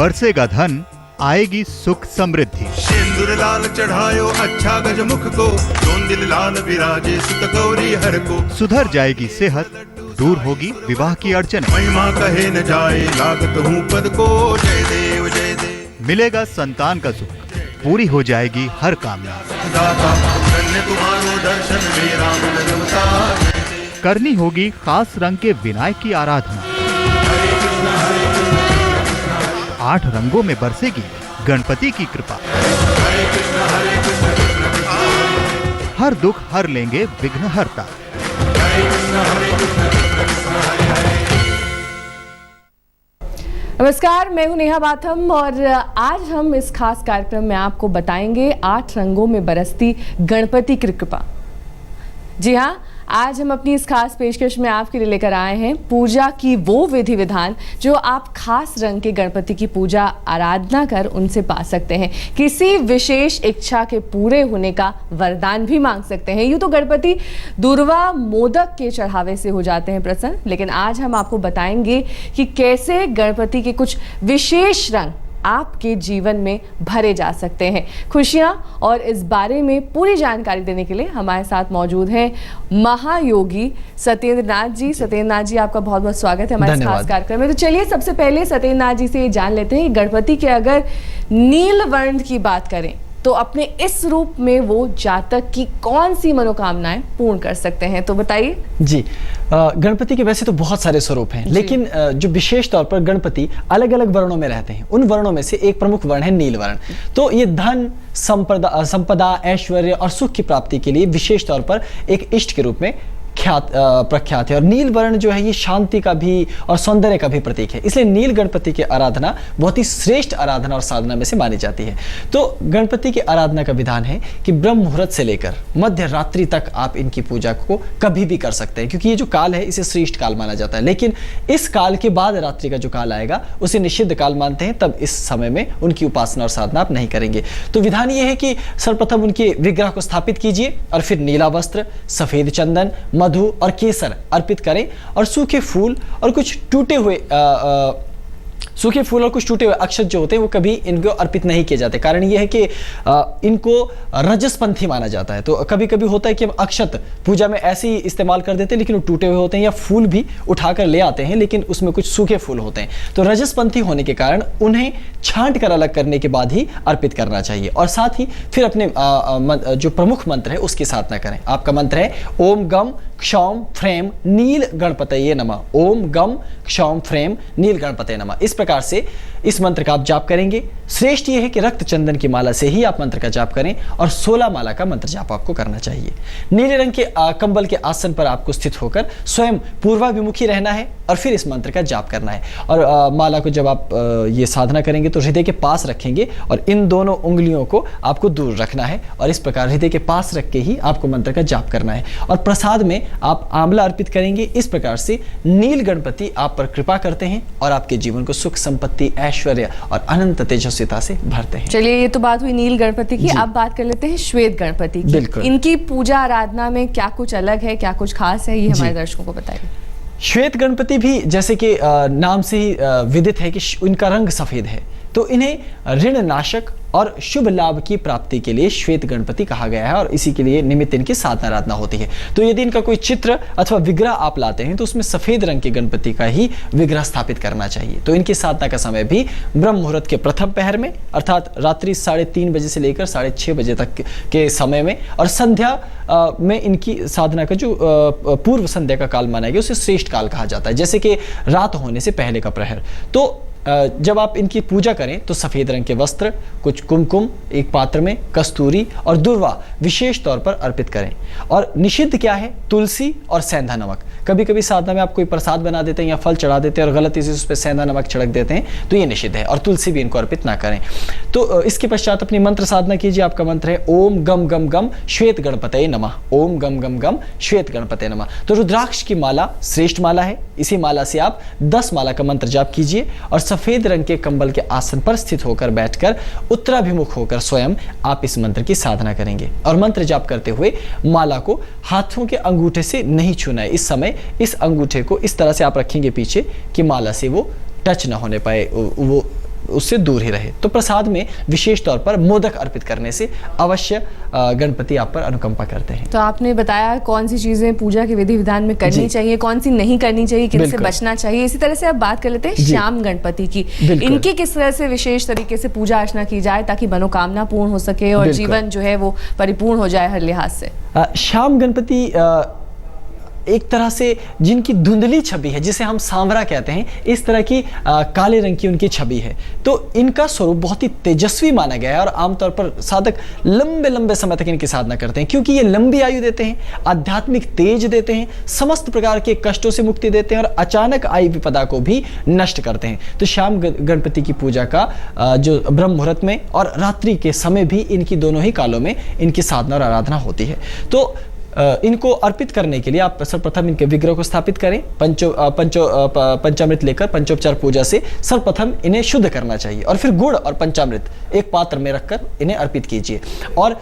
बरसेगा धन, आएगी सुख समृद्धि। सिंदूर लाल चढ़ायो अच्छा गजमुख को, जोंदिल लाल विराजे सुत गौरी हर को। सुधर जाएगी सेहत, दूर होगी विवाह की अड़चन। महिमा कहे न जाए लागत हूँ पद को, जय देव जय देव। मिलेगा संतान का सुख, पूरी हो जाएगी हर कामना। दाता धन्य तुम्हारो दर्शन मेरा मन रमता। करनी होगी खास रंग के विनायक की आराधना। 8 रंगों में बरसेगी गणपति की कृपा। हर दुख हर लेंगे विघ्नहर्ता। नमस्कार, मैं हूं नेहा बाथम और आज हम इस खास कार्यक्रम में आपको बताएंगे 8 रंगों में बरसती गणपति की कृपा। जी हां, आज हम अपनी इस खास पेशकश में आपके लिए लेकर आए हैं पूजा की वो विधि विधान जो आप खास रंग के गणपति की पूजा आराधना कर उनसे पा सकते हैं। किसी विशेष इच्छा के पूरे होने का वरदान भी मांग सकते हैं। यूँ तो गणपति दूर्वा मोदक के चढ़ावे से हो जाते हैं प्रसन्न, लेकिन आज हम आपको बताएंगे कि कैसे गणपति के कुछ विशेष रंग आपके जीवन में भरे जा सकते हैं। खुशियां और इस बारे में पूरी जानकारी देने के लिए हमारे साथ मौजूद हैं महायोगी सत्येंद्र नाथ जी। सत्येंद्र नाथ जी, आपका बहुत बहुत स्वागत है हमारे खास कार्यक्रम में। तो चलिए सबसे पहले सत्येंद्र नाथ जी से ये जान लेते हैं, गणपति के अगर नील वर्ण की बात करें तो अपने इस रूप में वो जातक की कौन सी मनोकामनाएं पूर्ण कर सकते हैं, तो बताइए। जी, गणपति के वैसे तो बहुत सारे स्वरूप हैं, लेकिन जो विशेष तौर पर गणपति अलग अलग वर्णों में रहते हैं, उन वर्णों में से एक प्रमुख वर्ण है नील वर्ण। तो ये धन, संपदा, ऐश्वर्य और सुख की प्राप्ति के लिए विशेष तौर पर एक इष्ट के रूप में प्रख्यात है। और नील वर्ण जो है ये शांति का भी और सौंदर्य का भी प्रतीक है, इसलिए नील गणपति की आराधना बहुत ही श्रेष्ठ आराधना और साधना में से मानी जाती है। तो गणपति की आराधना का विधान है कि ब्रह्म मुहूर्त से लेकर मध्य रात्रि तक आप इनकी पूजा को कभी भी कर सकते हैं, क्योंकि ये जो काल है इसे श्रेष्ठ काल माना जाता है। लेकिन इस काल के बाद रात्रि का जो काल आएगा उसे निषिद्ध काल मानते हैं, तब इस समय में उनकी उपासना और साधना आप नहीं करेंगे। तो विधान ये है कि सर्वप्रथम उनके विग्रह को स्थापित कीजिए और फिर नीला वस्त्र, सफेद चंदन, मधु और केसर अर्पित करें और सूखे फूल और कुछ टूटे हुए अक्षत जो होते हैं वो कभी इनको अर्पित नहीं किए जाते। कारण ये है कि इनको रजसपंथी माना जाता है। तो कभी कभी होता है कि हम अक्षत पूजा में ऐसे ही इस्तेमाल कर देते हैं, लेकिन वो टूटे हुए होते हैं, या फूल भी उठाकर ले आते हैं लेकिन उसमें कुछ सूखे फूल होते हैं। तो रजसपंथी होने के कारण उन्हें छांट कर अलग करने के बाद ही अर्पित करना चाहिए। और साथ ही फिर अपने जो प्रमुख मंत्र है उसकी साधना करें। आपका मंत्र है ओम गम क्षौम फ्रेम नील गणपतये नमः। ओम गम क्षौम फ्रेम नील गणपतये नमः। इस प्रकार से इस मंत्र का आप जाप करेंगे। श्रेष्ठ यह है कि रक्त चंदन की माला से ही आप मंत्र का जाप करें और 16 माला का मंत्र जाप आपको करना चाहिए। नीले रंग के कंबल के आसन पर आपको स्थित होकर स्वयं पूर्वाभिमुखी रहना है और फिर इस मंत्र का जाप करना है। और माला को जब आप ये साधना करेंगे तो हृदय के पास रखेंगे और इन दोनों उंगलियों को आपको दूर रखना है और इस प्रकार हृदय के पास रख के ही आपको मंत्र का जाप करना है। और प्रसाद में आप आंवला अर्पित करेंगे। इस प्रकार से नील गणपति आप पर कृपा करते हैं और आपके जीवन को सुख, संपत्ति, ऐश्वर्य और अनंत तेजस्विता से भरते हैं। चलिए, ये तो बात हुई नील गणपति की। अब बात कर लेते हैं श्वेत गणपति की। बिल्कुल। इनकी पूजा आराधना में क्या कुछ अलग है, क्या कुछ खास है, ये हमारे दर्शकों को बताइए। श्वेत गणपति भी जैसे कि नाम से ही विदित है कि इनका रंग सफेद है, तो इन्हें ऋण नाशक और शुभ लाभ की प्राप्ति के लिए श्वेत गणपति कहा गया है और इसी के लिए निमित्त इनकी साधना आराधना होती है। तो यदि इनका कोई चित्र अथवा विग्रह आप लाते हैं तो उसमें सफेद रंग के गणपति का ही विग्रह स्थापित करना चाहिए। तो इनकी साधना का समय भी ब्रह्म मुहूर्त के प्रथम पहर में, अर्थात रात्रि 3:30 बजे से लेकर 6:30 बजे तक के समय में, और संध्या में इनकी साधना का जो पूर्व संध्या का काल माना गया उसे श्रेष्ठ काल कहा जाता है, जैसे कि रात होने से पहले का प्रहर। तो जब आप इनकी पूजा करें तो सफेद रंग के वस्त्र, कुछ कुमकुम एक पात्र में, कस्तूरी और दुर्वा विशेष तौर पर अर्पित करें। और निषिद्ध क्या है? तुलसी और सेंधा नमक। कभी कभी साधना में आप कोई प्रसाद बना देते हैं या फल चढ़ा देते हैं और गलती से उस पर सेंधा नमक छिड़क देते हैं, तो ये निषिद्ध है। और तुलसी भी इनको अर्पित ना करें। तो इसके पश्चात अपनी मंत्र साधना कीजिए। आपका मंत्र है ओम गम गम गम श्वेत गणपतये नमः। ओम गम गम गम श्वेत गणपतये नमः। तो रुद्राक्ष की माला श्रेष्ठ माला है। इसी माला से आप 10 माला का मंत्र जाप कीजिए और सफेद रंग के कंबल के आसन पर स्थित होकर बैठकर उत्तराभिमुख होकर स्वयं आप इस मंत्र की साधना करेंगे। और मंत्र जाप करते हुए माला को हाथों के अंगूठे से नहीं छूना है। इस समय इस अंगूठे को इस तरह से आप रखेंगे पीछे कि माला से वो टच ना होने पाए, वो उससे दूर ही रहे। तो प्रसाद में विशेष तौर पर मोदक अर्पित करने से अवश्य गणपति आप पर अनुकंपा करते हैं। तो आपने बताया कौन सी चीजें पूजा के विधि विधान में करनी जी। चाहिए, कौन सी नहीं करनी चाहिए, किनसे बिल्कुल। बचना चाहिए। इसी तरह से अब बात कर लेते हैं जी। श्याम गणपति की। बिल्कुल। इनकी किस तरह से विशेष तरीके से पूजा अर्चना की जाए ताकि मनोकामना पूर्ण हो सके और बिल्कुल। जीवन जो है वो परिपूर्ण हो जाए हर लिहाज से। श्याम गणपति एक तरह से जिनकी धुंधली छवि है, जिसे हम सांवरा कहते हैं, इस तरह की काले रंग की उनकी छवि है। तो इनका स्वरूप बहुत ही तेजस्वी माना गया है और आमतौर पर साधक लंबे लंबे समय तक इनकी साधना करते हैं, क्योंकि ये लंबी आयु देते हैं, आध्यात्मिक तेज देते हैं, समस्त प्रकार के कष्टों से मुक्ति देते हैं और अचानक आई विपदा को भी नष्ट करते हैं। तो श्याम गणपति की पूजा का जो ब्रह्म मुहूर्त में और रात्रि के समय भी इनकी दोनों ही कालों में इनकी साधना और आराधना होती है। तो इनको अर्पित करने के लिए आप सर्वप्रथम इनके विग्रह को स्थापित करें। पंचामृत लेकर पंचोपचार पूजा से सर्वप्रथम इन्हें शुद्ध करना चाहिए और फिर गुड़ और पंचामृत एक पात्र में रखकर इन्हें अर्पित कीजिए। और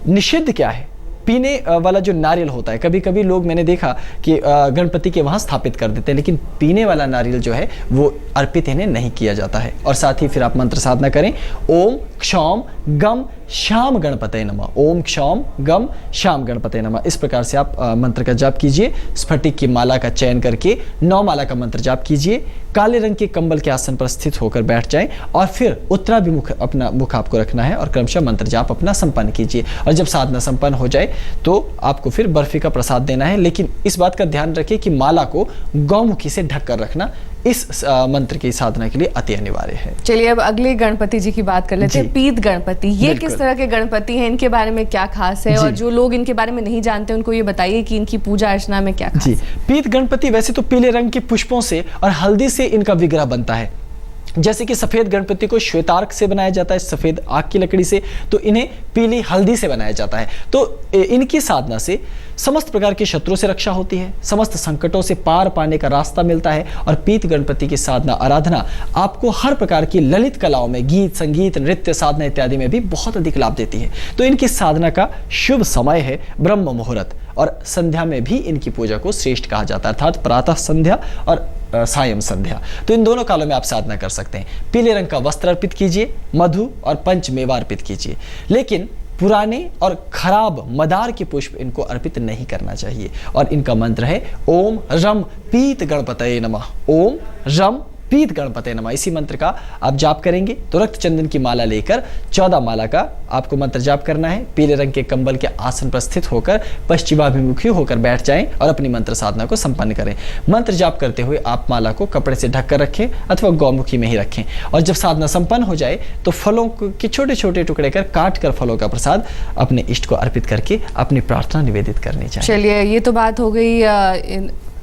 निषिद्ध क्या है? पीने वाला जो नारियल होता है, कभी कभी लोग मैंने देखा कि गणपति के वहाँ स्थापित कर देते हैं, लेकिन पीने वाला नारियल जो है वो अर्पित इन्हें नहीं किया जाता है। और साथ ही फिर आप मंत्र साधना करें, ओम क्षौम गम श्याम गणपते नमः, ओम क्षौम गम श्याम गणपते नमः। इस प्रकार से आप मंत्र का जाप कीजिए। स्फटिक की माला का चयन करके 9 माला का मंत्र जाप कीजिए। काले रंग के कंबल के आसन पर स्थित होकर बैठ जाएं और फिर उत्तराभिमुख अपना मुख आपको रखना है और क्रमशः मंत्र जाप अपना संपन्न कीजिए। और जब साधना संपन्न हो जाए तो आपको फिर बर्फी का प्रसाद देना है, लेकिन इस बात का ध्यान रखिए कि माला को गौमुखी से ढक कर रखना इस मंत्र की साधना के लिए अति अनिवार्य है। चलिए अब अगले गणपति जी की बात कर लेते हैं। पीत गणपति, ये किस तरह के गणपति हैं, इनके बारे में क्या खास है और जो लोग इनके बारे में नहीं जानते उनको ये बताइए कि इनकी पूजा अर्चना में क्या खास जी। है। पीत गणपति वैसे तो पीले रंग के पुष्पों से और हल्दी से इनका विग्रह बनता है। जैसे कि सफेद गणपति को श्वेतार्क से बनाया जाता है, सफेद आग की लकड़ी से, तो इन्हें पीली हल्दी से बनाया जाता है। तो इनकी साधना से समस्त प्रकार के शत्रुओं से रक्षा होती है, समस्त संकटों से पार पाने का रास्ता मिलता है। और पीत गणपति की साधना आराधना आपको हर प्रकार की ललित कलाओं में, गीत संगीत नृत्य साधना इत्यादि में भी बहुत अधिक लाभ देती है। तो इनकी साधना का शुभ समय है ब्रह्म मुहूर्त, और संध्या में भी इनकी पूजा को श्रेष्ठ कहा जाता है, अर्थात प्रातः संध्या और सायं संध्या। तो इन दोनों कालों में आप साधना कर सकते हैं। पीले रंग का वस्त्र अर्पित कीजिए, मधु और पंचमेवा अर्पित कीजिए, लेकिन पुराने और खराब मदार के पुष्प इनको अर्पित नहीं करना चाहिए। और इनका मंत्र है ओम रम पीत गणपतये नमः, ओम रम पीत गणपते नमः। इसी मंत्र का आप जाप करेंगे तो रक्त चंदन की माला लेकर 14 माला का आपको मंत्र जाप करना है। पीले रंग के कंबल के आसन पर स्थित होकर पश्चिमाभिमुखी होकर बैठ जाएं और अपनी मंत्र साधना को संपन्न करें। मंत्र जाप करते हुए आप माला को कपड़े से ढककर रखें अथवा गौमुखी में ही रखें। और जब साधना संपन्न हो जाए तो फलों के छोटे छोटे टुकड़े कर काट कर फलों का प्रसाद अपने इष्ट को अर्पित करके अपनी प्रार्थना निवेदित करनी चाहिए। चलिए ये तो बात हो गई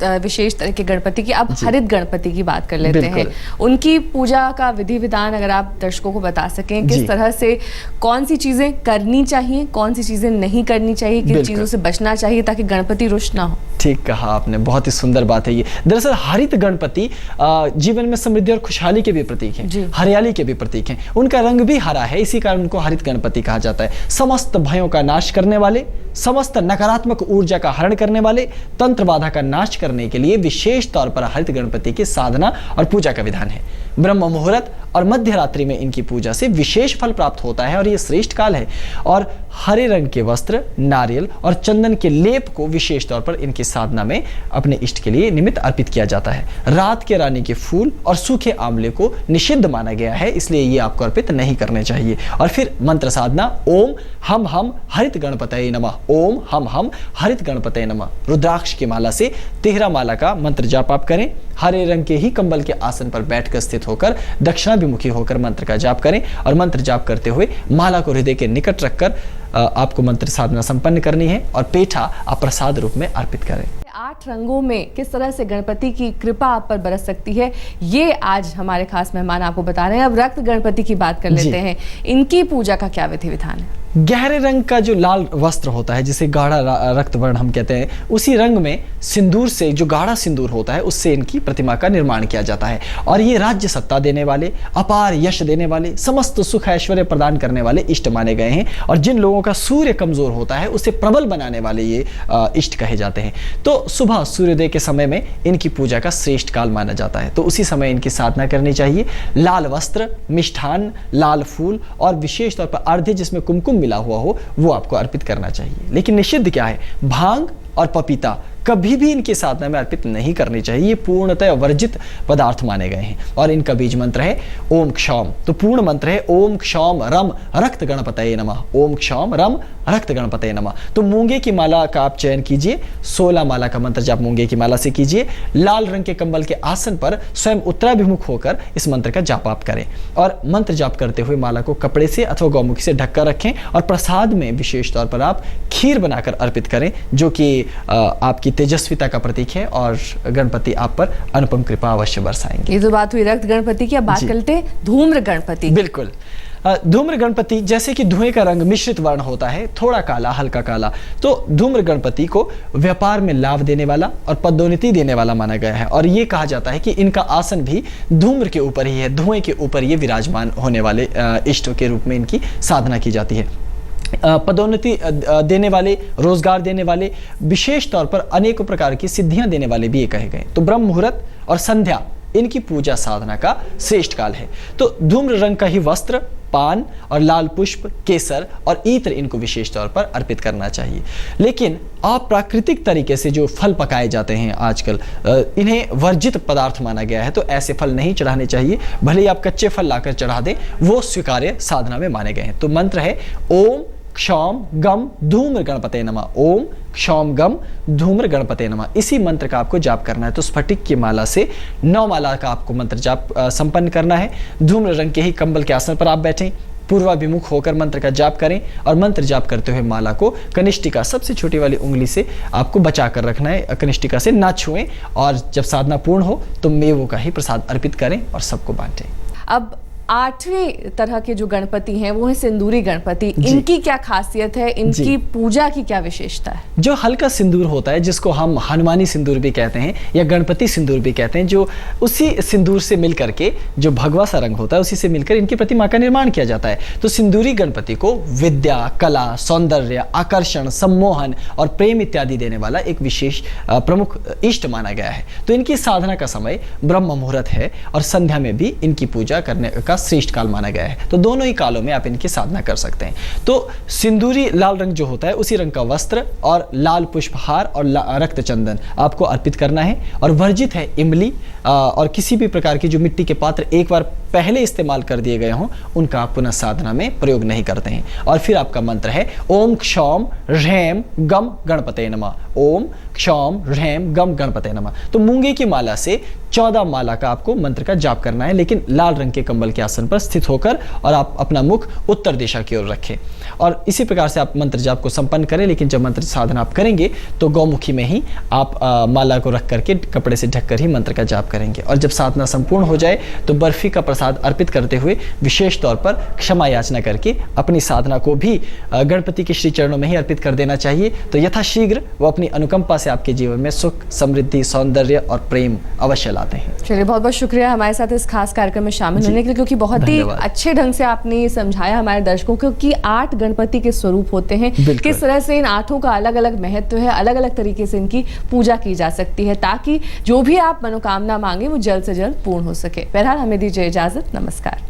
विशेष तरह के गणपति की। अब हरित गणपति की बात कर लेते हैं। उनकी पूजा का विधि विधान अगर आप दर्शकों को बता सकें, किस तरह से कौन सी चीजें करनी चाहिए, कौन सी चीजें नहीं करनी चाहिए, किन चीजों से बचना चाहिए ताकि गणपति रुष्ट ना हो। ठीक कहा आपने, बहुत ही सुंदर बात है ये। दरअसल हरित गणपति जीवन में समृद्धि और खुशहाली के भी प्रतीक हैं, हरियाली के भी प्रतीक हैं। उनका रंग भी हरा है, इसी कारण उनको हरित गणपति कहा जाता है। समस्त भयों का नाश करने वाले, समस्त नकारात्मक ऊर्जा का हरण करने वाले, तंत्र बाधा का नाश करने के लिए विशेष तौर पर हरित गणपति की साधना और पूजा का विधान है। ब्रह्म मुहूर्त और मध्य रात्रि में इनकी पूजा से विशेष फल प्राप्त होता है और यह श्रेष्ठ काल है। और हरे रंग के वस्त्र, नारियल और चंदन के लेप को विशेष तौर पर इनकी साधना में अपने इष्ट के लिए निमित्त अर्पित किया जाता है। रात के रानी के फूल और सूखे आंवले को निषिद्ध माना गया है, इसलिए ये आपको अर्पित नहीं करने चाहिए। और फिर मंत्र साधना ओम हम हरित गणपतये नमः, ओम हम हरित गणपतये नमः। रुद्राक्ष की माला से 13 माला का मंत्र जाप आप करें। हरे रंग के ही कंबल के आसन पर बैठकर स्थित होकर दक्षिणाभिमुखी होकर मंत्र का जाप करें और मंत्र जाप करते हुए माला को हृदय के निकट रखकर आपको मंत्र साधना संपन्न करनी है और पेठा आप प्रसाद रूप में अर्पित करें। 8 रंगों में किस तरह से गणपति की कृपा आप पर बरस सकती है, ये आज हमारे खास मेहमान आपको बता रहे हैं। अब रक्त गणपति की बात कर लेते हैं। इनकी पूजा का क्या विधि विधान है? गहरे रंग का जो लाल वस्त्र होता है, जिसे गाढ़ा रक्त वर्ण हम कहते हैं, उसी रंग में सिंदूर से, जो गाढ़ा सिंदूर होता है, उससे इनकी प्रतिमा का निर्माण किया जाता है। और ये राज्य सत्ता देने वाले, अपार यश देने वाले, समस्त सुख ऐश्वर्य प्रदान करने वाले इष्ट माने गए हैं। और जिन लोगों का सूर्य कमजोर होता है उसे प्रबल बनाने वाले ये इष्ट कहे जाते हैं। तो सुबह सूर्योदय के समय में इनकी पूजा का श्रेष्ठ काल माना जाता है। तो उसी समय इनकी साधना करनी चाहिए। लाल वस्त्र, मिष्ठान, लाल फूल और विशेष तौर पर अर्घ्य जिसमें कुमकुम मिला हुआ हो वो आपको अर्पित करना चाहिए। लेकिन निषिद्ध क्या है? भांग और पपीता कभी भी इनकी साधना में अर्पित नहीं करनी चाहिए। ये पूर्णतः वर्जित पदार्थ माने गए हैं। और इनका बीज मंत्र है ओम क्षौम। तो पूर्ण मंत्र है ओम क्षौम रम रक्त गणपतये नमः। ओम क्षौम रम रक्त गणपतये नमः। तो मूंगे की माला का आप चयन कीजिए। 16 माला का मंत्र जाप मूंगे की माला से कीजिए। लाल रंग के कंबल के आसन पर स्वयं उत्तराभिमुख होकर इस मंत्र का जाप आप करें। और मंत्र जाप करते हुए माला को कपड़े से अथवा गौमुखी से ढककर रखें। और प्रसाद में विशेष तौर पर आप खीर बनाकर अर्पित करें, जो कि आपकी तेजस्विता का प्रतीक है और गणपति आप पर अनुपम कृपा अवश्य बरसाएंगे। ये तो बात हुई रक्त गणपति की। अब बात करते हैं धूम्र गणपति। बिल्कुल। धूम्र गणपति जैसे कि धुएं का रंग मिश्रित वर्ण होता है, थोड़ा काला हल्का काला, तो धूम्र गणपति को व्यापार में लाभ देने वाला और पदोन्नति देने वाला माना गया है। और ये कहा जाता है कि इनका आसन भी धूम्र के ऊपर ही है, धुएं के ऊपर ये विराजमान होने वाले इष्ट के रूप में इनकी साधना की जाती है। पदोन्नति देने वाले, रोजगार देने वाले, विशेष तौर पर अनेकों प्रकार की सिद्धियां देने वाले भी ये कहे गए। तो ब्रह्म मुहूर्त और संध्या इनकी पूजा साधना का श्रेष्ठ काल है। तो धूम्र रंग का ही वस्त्र, पान और लाल पुष्प, केसर और इत्र इनको विशेष तौर पर अर्पित करना चाहिए। लेकिन अप्राकृतिक तरीके से जो फल पकाए जाते हैं आजकल, इन्हें वर्जित पदार्थ माना गया है। तो ऐसे फल नहीं चढ़ाने चाहिए। भले ही आप कच्चे फल लाकर चढ़ा दें, वो स्वीकार्य साधना में माने गए हैं। तो मंत्र है ओम क्षौम गम धूम्र गणपतये नमः। ओम क्षौम गम धूम्र गणपतये नमः। इसी मंत्र का आपको जाप करना है। तो स्फटिक की माला से 9 माला का आपको मंत्र जाप संपन्न करना है। धूम्र रंग के ही कंबल के आसन पर आप बैठें, पूर्वाभिमुख होकर मंत्र का जाप करें और मंत्र जाप करते हुए माला को कनिष्ठिका, सबसे छोटी वाली उंगली से आपको बचा कर रखना है। कनिष्ठिका से ना छुएं और जब साधना पूर्ण हो तो मेवों का ही प्रसाद अर्पित करें और सबको बांटें। अब 8वें तरह के जो गणपति हैं वो है सिंदूरी गणपति। इनकी क्या खासियत है? इनकी पूजा की क्या विशेषता है? जो हल्का सिंदूर होता है, जिसको हम हनुमानी सिंदूर भी कहते हैं या गणपति सिंदूर भी कहते हैं, जो उसी सिंदूर से मिलकर के, जो भगवा सा रंग होता है उसी से मिलकर इनकी प्रतिमा का निर्माण किया जाता है। तो सिंदूरी गणपति को विद्या, कला, सौंदर्य, आकर्षण, सम्मोहन और प्रेम इत्यादि देने वाला एक विशेष प्रमुख इष्ट माना गया है। तो इनकी साधना का समय ब्रह्म मुहूर्त है और संध्या में भी इनकी पूजा करने का श्रेष्ठ काल माना गया है। तो दोनों ही कालों में आप इनकी साधना कर सकते हैं। तो सिंदूरी लाल रंग जो होता है उसी रंग का वस्त्र और लाल पुष्पहार और रक्त चंदन आपको अर्पित करना है। और वर्जित है इमली और किसी भी प्रकार की जो मिट्टी के पात्र एक बार पहले इस्तेमाल कर दिए गए हों उनका आप पुनः साधना में प्रयोग नहीं करते हैं। और फिर आपका मंत्र है ओम क्षौम ह्रैम गम गणपतये नमः। ओम क्षौम ह्रैम गम गणपतये नमः। तो मूंगे की माला से 14 माला का आपको मंत्र का जाप करना है, लेकिन लाल रंग के कंबल के आसन पर स्थित होकर, और आप अपना मुख उत्तर दिशा की ओर रखें और इसी प्रकार से आप मंत्र जाप को संपन्न करें। लेकिन जब मंत्र साधना आप करेंगे तो गौमुखी में ही आप माला को रख करके कपड़े से ढककर ही मंत्र का जाप करेंगे। और जब साधना संपूर्ण हो जाए तो बर्फी का प्रसाद अर्पित करते हुए विशेष तौर पर क्षमा याचना करके अपनी साधना को भी गणपति के श्री चरणों में ही अर्पित कर देना चाहिए। तो यथाशीघ्र वो अपनी अनुकंपा से आपके जीवन में सुख, समृद्धि, सौंदर्य और प्रेम अवश्य लाते हैं। चलिए, बहुत बहुत शुक्रिया हमारे साथ इस खास कार्यक्रम में शामिल होने के लिए, क्योंकि बहुत ही अच्छे ढंग से आपने समझाया हमारे दर्शकों को कि 8 गणपति के स्वरूप होते हैं, किस तरह से इन 8 का अलग अलग महत्व है, अलग अलग तरीके से इनकी पूजा की जा सकती है ताकि जो भी आप मनोकामना मांगे वो जल्द से जल्द पूर्ण हो सके। बहरहाल हमें दीजिए इजाजत। नमस्कार।